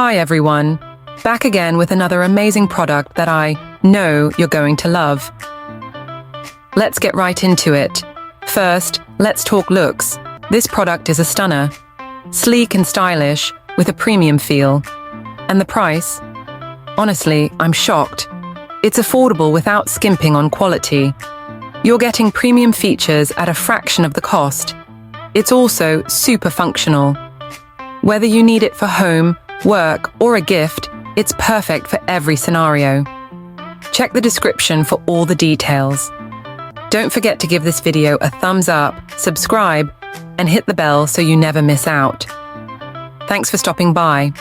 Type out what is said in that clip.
Hi everyone, back again with another amazing product that I know you're going to love. Let's get right into it. First, let's talk looks. This product is a stunner. Sleek and stylish, with a premium feel. And the price? Honestly, I'm shocked. It's affordable without skimping on quality. You're getting premium features at a fraction of the cost. It's also super functional. Whether you need it for home, work, or a gift, it's perfect for every scenario. Check the description for all the details. Don't forget to give this video a thumbs up, subscribe, and hit the bell so you never miss out. Thanks for stopping by.